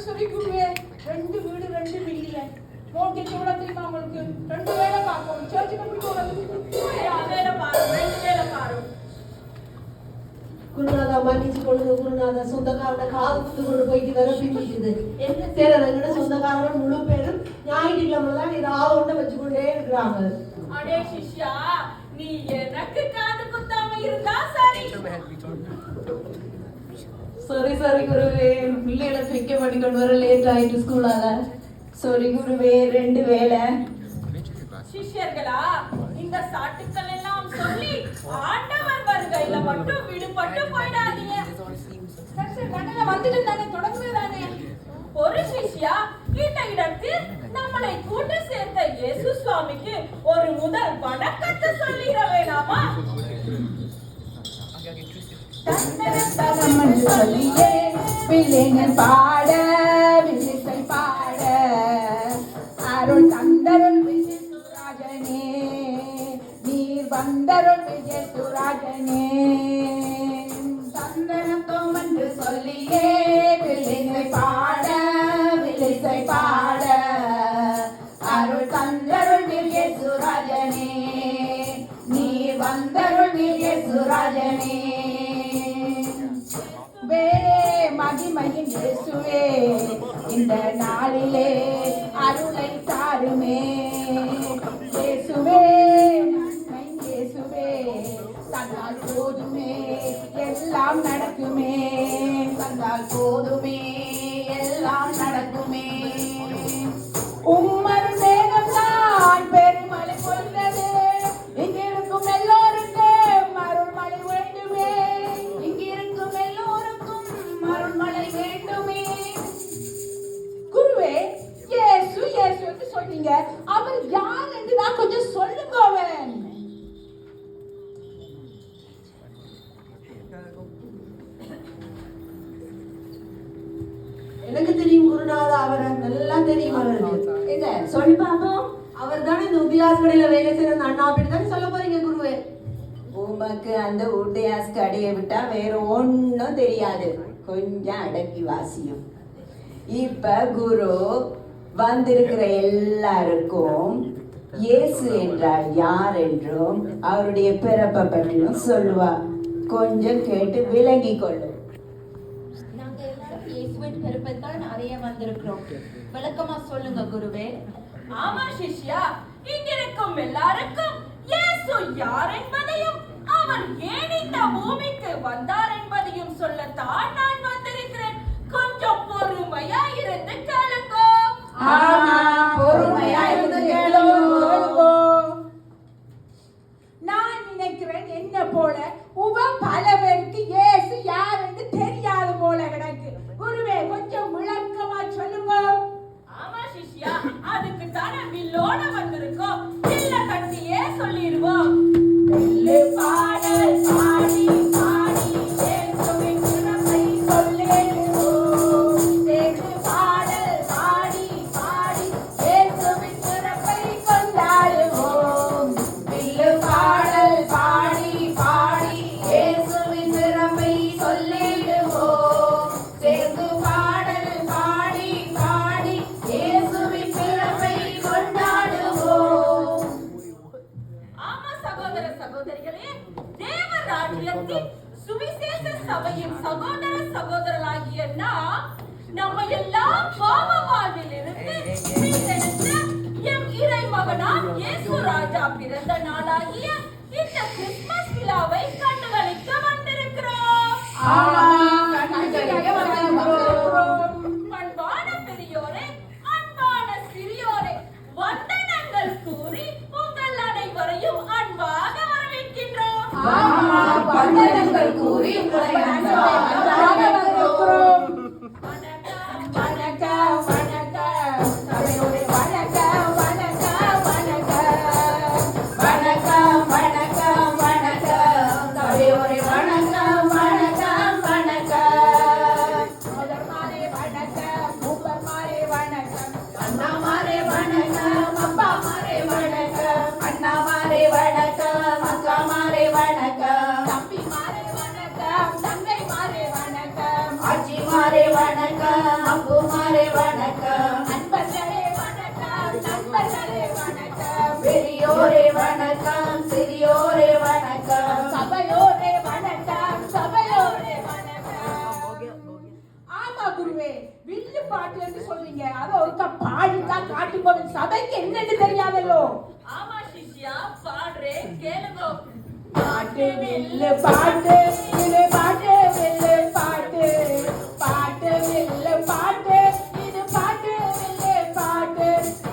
சரி குருவே, 2 வீடு 2 பில்லியன் மோர்கேஜ் எவ்வளவு தெரியுமா உங்களுக்கு? 2 வேலை பார்க்கணும். சர்ச்சுக்கு எப்படி போறது? வேலை பாரு, 2 வேலை பாரு. குருநாதா மன்னிச்சு கொள்ளுங்க குருநாதா. சொந்தக்காரனை காது குத்து கொண்டு போயிட்டு வர பின்னிக்குது. என்ன செய்யறதுங்கிட்ட சொந்தக்காரன் முழு பேரும் ஞாயிற்றுக்கிழமை தான் நீ ராவோட வச்சுக்கொண்டே இருக்கிறாங்க. அடே சிஷ்யா, நீ எனக்கு காது குத்தாம இருந்தா சரி. சரி சரி குருவே, பிள்ளைகளை பிக்க பண்ணி கொண்டு வர லேட் ஆயிட்டு ஸ்கூலால. சரி குருவே, 2 வேலை. சிஷ்யர்களா, இந்த சாட்டுக்கள் எல்லாம் சொல்லி ஆண்டவர் வருகையில மட்டும் விடுபட்டு போயிடாதீங்க. கண்ணல வந்துட்டு தானே தொடங்குதானே. ஒரு சிஷ்யா இந்த இடத்தில் நம்மளை கூட்டு சேர்த்த இயேசு சுவாமிக்கு ஒரு முதல் வணக்கத்தை சொல்லிட வேணாமா? தன்னரத்தனம் சொல்லியே பிள்ளைகள் பாட வில்லிசை பாட அருள் தந்தருள் விஜயசுராஜனே, நீர் வந்தருள் விஜயசுராஜனே. தந்தனத்தோம் என்று சொல்லியே பிள்ளைகள் பாட வில்லிசை பாட அருள் தந்தருள் விஜயசுராஜனே, நீர் வந்தருள் விஜயசுராஜனே. மகிமையின் இயேசுவே, இந்த நாளிலே அருளை தாருமே. இயேசுவே, நன்மை இயேசுவே, தந்தால் போதுமே எல்லாம் நடக்குமே. தந்தால் போதுமே எல்லாம் நடக்குமே. உம்மர் மேகம்தான் பெருமழை பொழிந்தது. இங்கிருக்கும் எல்லோருக்கும் அருள்மழை வேண்டுமே. இங்கிருக்கும் எல்லோருக்கும் அருள்மழை வேண்டுமே. குருவே, இயேசு இயேசுன்னு சொன்னீங்க. அவர் யார் என்று நான் கொஞ்சம் சொல்லுங்க. அவன் எனக்கு தெரியும் குருநாதா, அவரை நல்லா தெரியும். அவருக்கு என்ன சொல்லி பார்ப்போம். அவர் தானே இந்த உபியாஸ் கடையில வேலை செய்யற அண்ணா அப்படின்னு தானே சொல்ல போறீங்க குருவே? உமக்கு அந்த உட்டையாஸ் கடையை விட்டா வேற ஒன்னும் தெரியாது. கொஞ்சம் அடக்கி வாசியும். இப்ப குரு வந்திருக்கிற எல்லாருக்கும் இயேசு என்றால் யார் என்றும் அவருடைய பிறப்பை பற்றியும் சொல்லுவா. கொஞ்சம் கேட்டு விளங்கி கொள்ளும். நாங்க எல்லாரும் இயேசுவின் பிறப்பைத்தான் அறிய வந்திருக்கிறோம். விளக்கமா சொல்லுங்க குருவே. ஆமா சிஷ்யா, இங்கிருக்கும் எல்லாருக்கும் இயேசு யார் என்பதையும் அவர் ஏன் இந்த பூமிக்கு வந்தார் என்பதையும் சொல்லத்தான் நான் வந்திருக்கிறேன். கொஞ்சம் பொறுமையா இருந்து கேளுங்க. பொறுமையா இருந்து கேளுங்க. நான் நினைக்கிறேன் என்ன போல பல பேருக்கு இயேசு யார் என்று தெரியாது போல கிடக்கு. குருவே, கொஞ்சம் விளக்கமா சொல்லுங்க. ஆமா சிஷ்யா, அதுக்கு தானே வில்லோட வந்திருக்கோம். இல்ல கட்டியே சொல்லிடுவோம். பாடல் பாடி பாடி இயேசுவின் பிறப்பை சொல்லிடுவோம். பாடல் பாடி பாடி இயேசுவின் பிறப்பை கொண்டாடுவோம். பாடல் பாடி பாடி இயேசுவின் பிறப்பை சொல்லிடுவோம். சேர்ந்து பாடல் பாடி பாடி இயேசுவின் பிறப்பை கொண்டாடுவோம். ஆமா சகோதர சகோதரிகளே, தேவ ராஜ்யத்தின் சுவிசேஷ சபையின் சகோதர சகோதரர்களாகிய நாம் நம்ம எல்லாம் பாவ வாழ்வில் இருந்து மீட்டெடுத்த எம் இறை மகனாம் இயேசு ராஜா பிறந்த நாளாகிய இந்த கிறிஸ்துமஸ் விழாவை கண்டுகளிக்க வந்திருக்கிறோம். அன்பான பெரியோரே, அன்பான சிறியோரே, வந்தனங்கள் கூறி உங்கள் அனைவரையும் அன்பாக வரவேற்கின்றோம். வந்தனங்கள் கூறி உங்களை அன்பாக வரவேற்கிறோம். வணக்கம் வணக்கம் வணக்கம் தலைவரே, வணக்கம் வணக்கம் வணக்கம் வணக்கம் வணக்கம் வணக்கம் தலைவரே, வணக்கம் வணக்கம் வணக்கம் சோதரமாரே வணக்கம், மூப்பர்மாரே வணக்கம், அண்ணாமாரே வணக்கம், அப்பாமாரே வணக்கம், அண்ணாமாரே வணக்கம், அக்காமாரே வணக்கம், தம்பிமாரே வணக்கம், தங்கைமாரே வணக்கம், ஆச்சிமாரே வணக்கம், அப்புமாரே வணக்கம் சிறியோரே வணக்கம் சபையோரே வணக்கம் சபையோரே வணக்கம். ஆமா குருவே, வில்லு பாட்டு என்று சொல்றீங்க, அதை ஒருக்கா பாடித்தான் காட்டுங்க. சபைக்கு என்னன்னு தெரியாதல்லோ. ஆமா சிஷ்யா, பாடுறேன் கேளுங்க. பாட்டு வில்லு பாட்டு, இது பாட்டு வில்லு பாட்டு, பாட்டு வில்லு பாட்டு, இது பாட்டு வில்லு பாட்டு,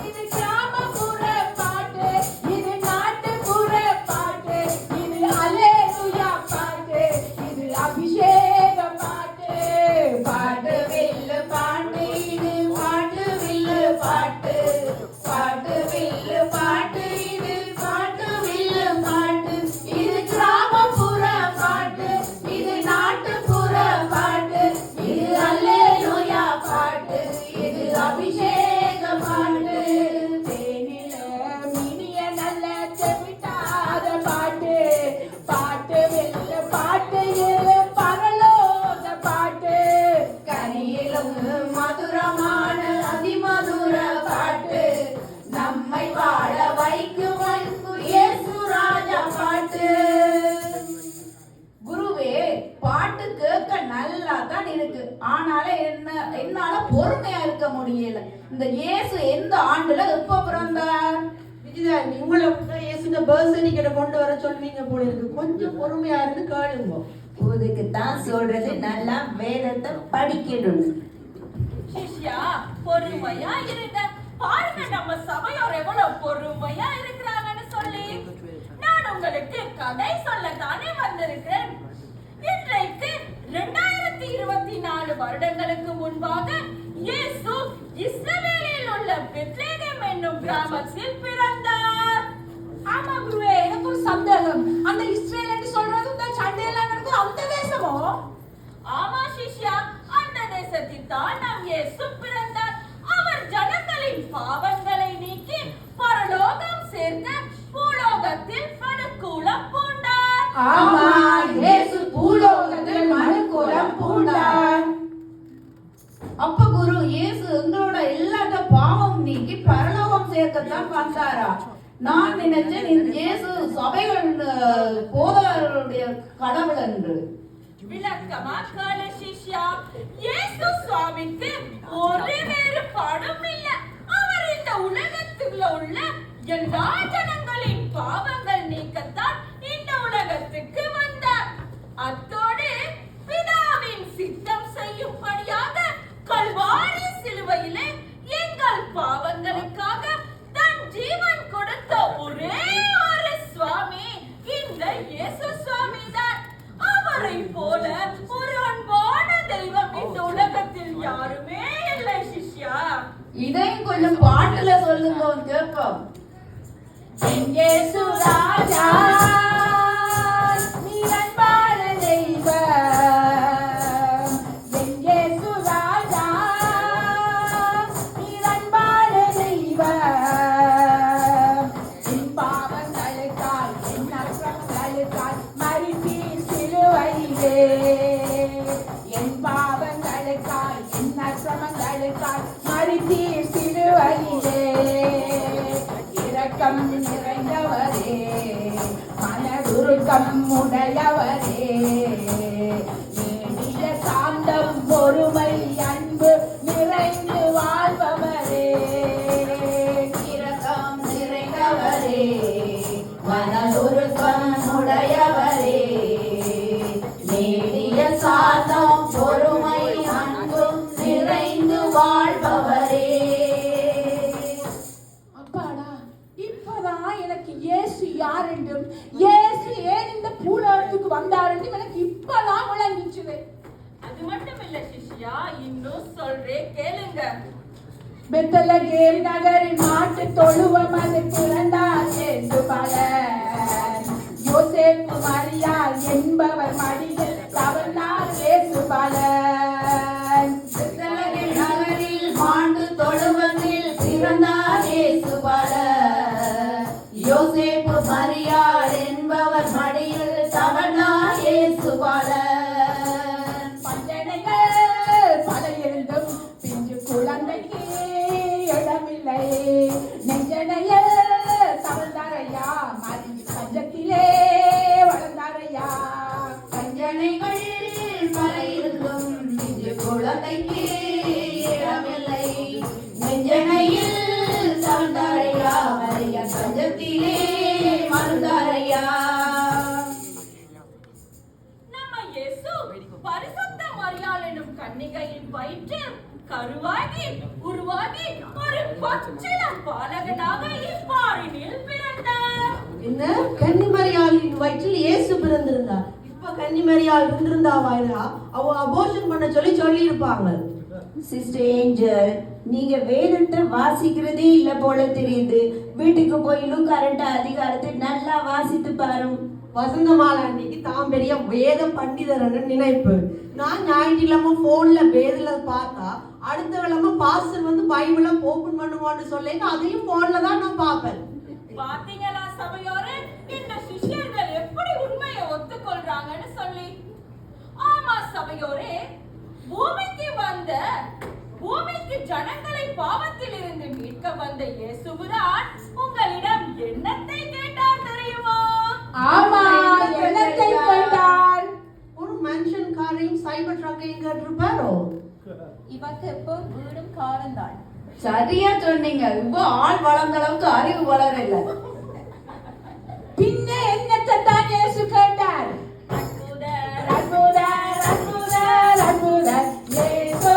இது கிராமப்புற பாட்டு, இது நாட்டுப்புற பாட்டு, இது அல்லேலூயா பாட்டு, இது அபிஷேக பாட்டு. பாட்டு வில்லு பாட்டு, இது பாட்டு வில்லு பாட்டு, பாட்டு வில்லு பாட்டு, இது பாட்டு வில்லு பாட்டு, இது கிராமப்புற பாட்டு, இது நாட்டுப்புற பாட்டு, இது அல்லேலூயா பாட்டு, இது அபிஷேக பாட்டு. தேனில மினிய நல்ல செவிட்டாத பாட்டு, பாட்டு வெல்ல பாட்டு, இது பரலோக பாட்டு. கனியிலும் மதுரமான அதிமதுர பாட்டு, நம்மை வாழ வைக்கும் அன்பு இயேசு ராஜா பாட்டு. குருவே, பாட்டு கேட்க நல்லா தான் இருக்கு. ஆனாலும் என்னால பொறுமையா இருக்க முடியல. இந்த இயேசு எந்த ஆண்டுல எப்ப பிறந்தார்? விஜிதா, உங்களை இயேசுன பர்சனிக்கிட்ட கொண்டு வர சொல்வீங்க போல இருக்கு. கொஞ்சம் பொறுமையா இருந்து கேளுங்க. இதுக்கு தான் சொல்றது, நல்லா வேதத்தை படிக்கணும். சிஷ்யா, பொறுமையா இருங்க. பாருங்க நம்ம சபையோர் எவ்வளவு பொறுமையா இருக்கிறாங்கன்னு சொல்லி. நான் உங்களுக்கு கதை சொல்லத்தானே வந்திருக்கிறேன். இன்றைக்கு 2024 வருடங்களுக்கு முன்பாக இயேசு இஸ்ரவேலில் உள்ள பெத்லகேம் என்னும் கிராமத்தில் பிறந்தார். ஆமா குருவே, எனக்கு ஒரு சந்தேகம். அந்த இஸ்ரேல் என்று சொல்றது இந்த சண்டையெல்லாம் நடக்குது அந்த தேசமோ? ஆமா சிஷ்யா, அந்த தேசத்தில் தான் நம் இயேசு பிறந்தார். அவர் ஜனங்களின் பாவங்களை நீக்கி பரலோகம் சேர்க்க பூலோகத்தில் மனுக்குலம் பூண்டார். ஆமா, இயேசு பூலோகத்தில் மனுக்குலம் பூண்டார். அப்ப குரு, இயேசு எங்களோட எல்லாத்த பாவம் நீக்கி பரலோகம் சேர்க்கத்தான் வந்தாரா? நான் நினைச்சேன் இயேசு சபைகள் போதவர்களுடைய கடவுள் என்று. விளக்கமா கேளு சிஷ்யா. இயேசு சுவாமிக்கு ஒரு வேறுபாடும் இல்ல. அவர் இந்த உலகத்துல உள்ள எல்லா ஜனங்களின் பாவங்கள் நீக்கத்தான் இந்த உலகத்துக்கு வந்தார். அத்தோடு பிதாவின் சித்தம் செய்யும்படியாக கல்வாரி சிலுவையிலே எங்கள் பாவங்களுக்காக தன் ஜீவன் கொடுத்த ஒரே ஒரு சுவாமி இந்த இயேசு சுவாமி தான். அவரை போல ஒரு அன்பான தெய்வம் இந்த உலகத்தில் யாருமே இல்லை சிஷ்யா. இதையும் கொஞ்சம் பாட்டுல சொல்லுங்க கேட்போம். இயேசு ராஜா, நீ அன்பான தெய்வம். இயேசு ராஜா, நீ அன்பான தெய்வம். என் பாவங்களுக்காய், என் அக்கிரமங்களுக்காய் மரித்தீர் சிலுவையிலே. என் பாவங்களுக்காய், என் அக்கிரமங்களுக்காய் மரித்தீர் சிலுவையிலே. இரக்கம் நிறைந்தவரே, மனதுருக்கம் உடையவரே, நீடிய சாந்தம் பொறுமை அன்பு நிறைந்து வாழ்பவரே. இரக்கம் நிறைந்தவரே, மனதுருக்கம் உடையவரே, நீடிய சாந்தம் பொறுமை அன்பும் நிறைந்து வாழ்பவரே. அப்பாடா, இப்பதான் எனக்கு இயேசு யார் என்றும் இயேசு ஏன் இந்த பூலோகத்துக்கு வந்தார் என்றும் எனக்கு இப்பதான் விளங்கிச்சுது. அது மட்டும் இல்ல சிஷ்யா, இன்னும் சொல்றேன் கேளுங்க. பெத்லகேம் நகரில் மாட்டு தொழுவம் அது பிறந்தார் இயேசு பாலன். யோசேப்பு மரியாள் என்பவர் மடியில் தவழ்ந்தார் இயேசு பாலன். பெத்லகேம் நகரில் மாட்டு தொழுவத்தில் பிறந்தார் இயேசு பாலன். யோசேப்பு மரியாள் என்பவர் மடியில் தவழ்ந்தார் இயேசு பாலன். பஞ்சனைகள் படையெழுந்தும் பிஞ்சு குழந்தைக்கு இடமில்லை. நெஞ்சனையில் தவழ்ந்தாரையா நிபந்தனைகள் பல இருந்தும் இன்று குழந்தைக்கு இடமில்லை. நெஞ்சனையில் தந்தாரையா மரியா தஞ்சத்திலே மருந்தாரையா. நம்ம இயேசு பரிசுத்த மரியாள் என்னும் கன்னிகையின் வயிற்றில் கருவாகி உருவாகி ஒரு பச்சிளம் பாலகனாக இப்பாரினில் பிறந்தார். என்ன கன்னிமரியாளின் வயிற்றில் இயேசு பிறந்திருந்தா? இப்ப கன்னிமரியாள் இருந்திருந்தாவா? அவ அபோர்ஷன் பண்ண சொல்லி இருப்பாங்க. சிஸ்டர் ஏஞ்சல், நீங்க வேதத்தை வாசிக்கிறதே இல்ல போல தெரியுது. வீட்டுக்கு போயிலும் கரண்ட் அதிகாரத்தை நல்லா வாசித்து பாருங்க. வசந்தமால அன்னைக்கு தான் பெரிய வேத பண்டிதர்னு நினைப்பு. நான் ஞாயிற்றுக்கிழமை போன்ல வேதல பார்த்தா அடுத்த கிழமை பாஸ்டர் வந்து பைபிள ஓபன் பண்ணுவான்னு சொல்லிட்டு அதையும் போன்ல தான் நான் பார்ப்பேன். பாத்தீங்களா சபையோரே, இந்த சிஷ்யர்கள் எப்படி உண்மையை ஒத்துக்கொள்றாங்கன்னு சொல்லி. ஆமா சபையோரே, பூமிக்கு ஜனங்களை பாவத்தில் இருந்து மீட்க வந்த இயேசுவிரான் உங்களிடம் என்னத்தை கேட்டார் தெரியுமா? ஆமா, என்னத்தை கேட்டார்? ஒரு மனுஷன் காரையும் சைபர் ட்ரக்கையும் கேட்டிருப்பாரோ? இவக்கு எப்போ வீடும் காரம் தான். சரியா சொன்னீங்க. இப்போ ஆள் வளர்ந்த அளவுக்கு அறிவு வளரல. பின்ன என்னத்தை தான் இயேசு கேட்டார்? அற்புதர் அற்புதர் அற்புதர் அற்புதர் இயேசு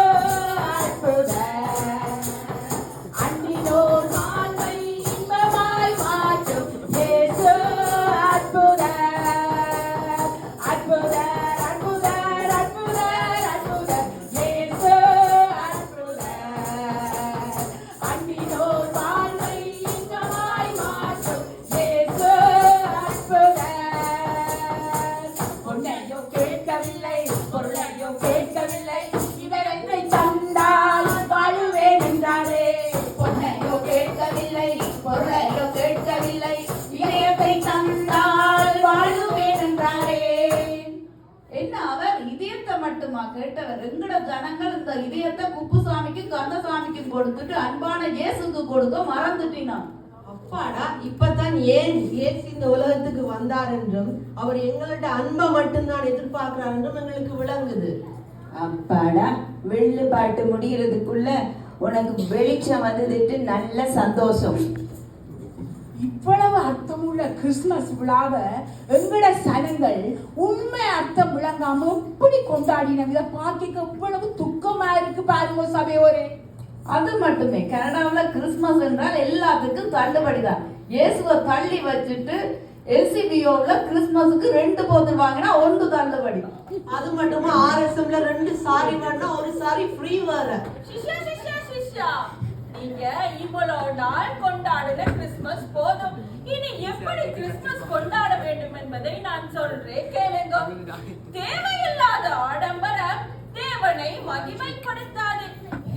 அற்புதர். அன்பினோர் வாழ்வை இன்பமாய் மாற்றும் இயேசு அற்புதர். அற்புதர் அற்புதர் அற்புதர் அற்புதர் இயேசு அற்புதர். அன்பினோர் வாழ்வை இன்பமாய் மாற்றும் இயேசு அற்புதர். பொன்னையோ கேட்கவில்லை, பொருளையோ கேட்கவில்லை, இவரை தந்தால் வாழுவேன் என்றாரே. பொன்னையோ கேட்கவில்லை, பொருளையோ கேட்கவில்லை, இதயத்தை தந்தால் வாழுவேன் என்றாரே. என்ன அவர் இதயத்தை மட்டுமா கேட்டவர்? எங்கட ஜனங்கள் இந்த இதயத்தை குப்புசாமிக்கும் கந்தசாமிக்கும் கொடுத்துட்டு அன்பான இயேசுக்கு கொடுக்க மறந்துட்டினா. அப்பாடா, இப்பதான் ஏன் இயேசு இந்த உலகத்துக்கு வந்தார் என்றும் அவர் எங்கள்ட்ட அன்பை மட்டும்தான் எதிர்பார்க்கிறார் என்றும் எங்களுக்கு விளங்குது. அப்பாடா, வெள்ளு பாட்டு முடிகிறதுக்குள்ள உனக்கு வெளிச்சம் வந்ததுட்டு நல்ல சந்தோஷம். இவ்வளவு அர்த்தமுள்ள கிறிஸ்துமஸ் விழாவை எங்கட சனங்கள் உண்மை அர்த்தம் விளங்காம எப்படி கொண்டாடின இதை பார்க்க இவ்வளவு துக்கமா இருக்கு பாருங்க சபையோரே. அது மட்டுமே, கனடாவுல கிறிஸ்துமஸ் என்றால் எல்லாத்துக்கும் தள்ளுபடிதான். இயேசுவை தள்ளி வச்சுட்டு எல்சிபிஓல கிறிஸ்துமஸுக்கு 2 போத்தல் வாங்கினா 1 தள்ளுபடி. அது மட்டுமா RSMல 2 சாரி வேணா ஒரு சாரி ஃப்ரீ வேற. சிஷ்யா சிஷ்யா சிஷ்யா, நீங்க இவ்வளவு நாள் கொண்டாடின கிறிஸ்துமஸ் போதும். இனி எப்படி கிறிஸ்துமஸ் கொண்டாட வேண்டும் என்பதை நான் சொல்றேன் கேளுங்க. தேவையில்லாத ஆடம்பரம் தேவனை மகிமைப்படுத்தாது.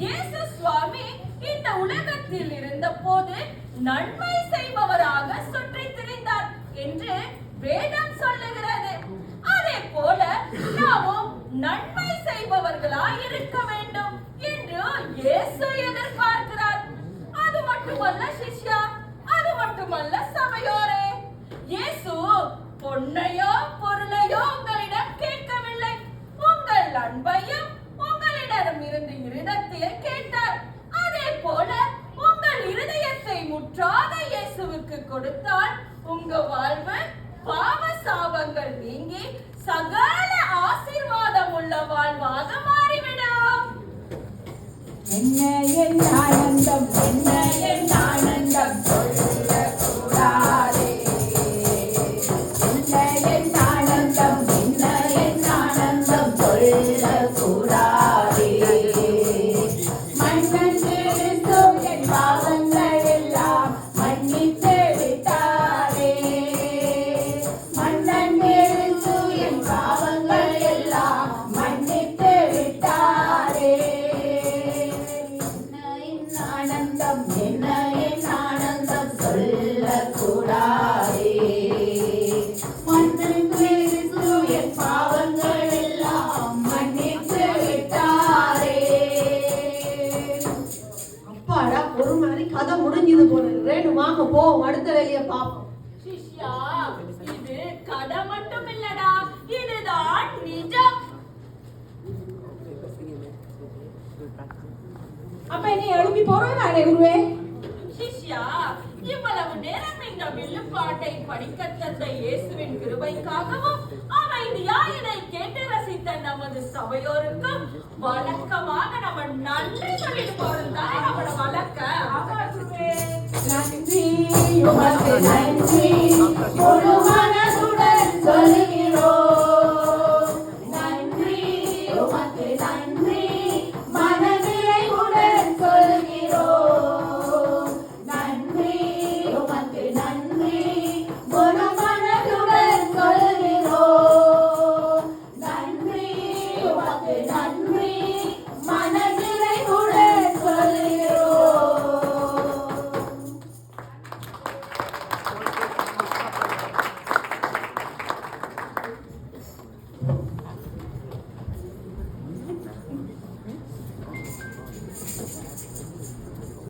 இயேசு சுவாமி இந்த உலகத்தில் இருந்த போது நன்மை செய்பவராக சுற்றி திரிந்தார் என்று வேதம் சொல்லுகிறது. அதே போல நாமும் நன்மை செய்பவர்களாய் இருக்க வேண்டும் என்று இயேசு எதிர்பார்க்கிறார். அது மட்டுமல்ல சிஷ்யா, அது மட்டுமல்ல சபையோரே, இயேசு பொன்னையோ பொருளையோ உங்களிடம் கேட்கவில்லை, உங்கள் அன்பையும் உங்களிடம் இருந்து இருதயத்தில் கேட்டார். அதே போல உங்கள் இருதயத்தை முற்றாக இயேசுவுக்கு கொடுத்தால் உங்க வாழ்வு பாவ சாபங்கள் நீங்கி சகல ஆசீர்வாதம் உள்ள வாழ்வாக மாறிவிடும். என்ன என் ஆனந்தம், என்ன என் ஆனந்தம் சொல்லக்கூடாதே. என்ன என் ஆனந்தம், என்ன என் ஆனந்தம் சொல்லக்கூடாதே. மன்னன் கிறிஸ்து என் பாவங்கள் எல்லாம் மன்னித்து விட்டாரே. மன்னன் கிறிஸ்து என் பாவங்கள் எல்லாம் மன்னித்து விட்டாரே. ஆனந்தம், என்ன என் ஆனந்தம் சொல்லக்கூடாதே. மன்னன் கிறிஸ்து என் பாவங்கள் எல்லாம் மன்னித்து விட்டாரே. அப்பாடா, ஒரு மாதிரி கதை முடிஞ்சது போல. ரேணு வாங்க போவோம், அடுத்த வேலையை பார்ப்போம். சிஷ்யா, இது கதை மட்டும் இல்லடா, இதுதான் நீ அப்ப நீ எழுப்பி போறதானே குருவே? சிஷ்யா, இவ்வளவு நேரம் இந்த வில்லுப்பாட்டை படிக்க தந்த இயேசுவின் கிருபைக்காகவும் அமைதியா இதை கேட்டு ரசித்த நமது சபையோருக்கும் வழக்கமாக நம்ம நன்றி சொல்லிட்டு போறதுதான் நம்மளோட வழக்கம். நன்றி உமக்கு நன்றி முழு மனதுடன் சொல்லி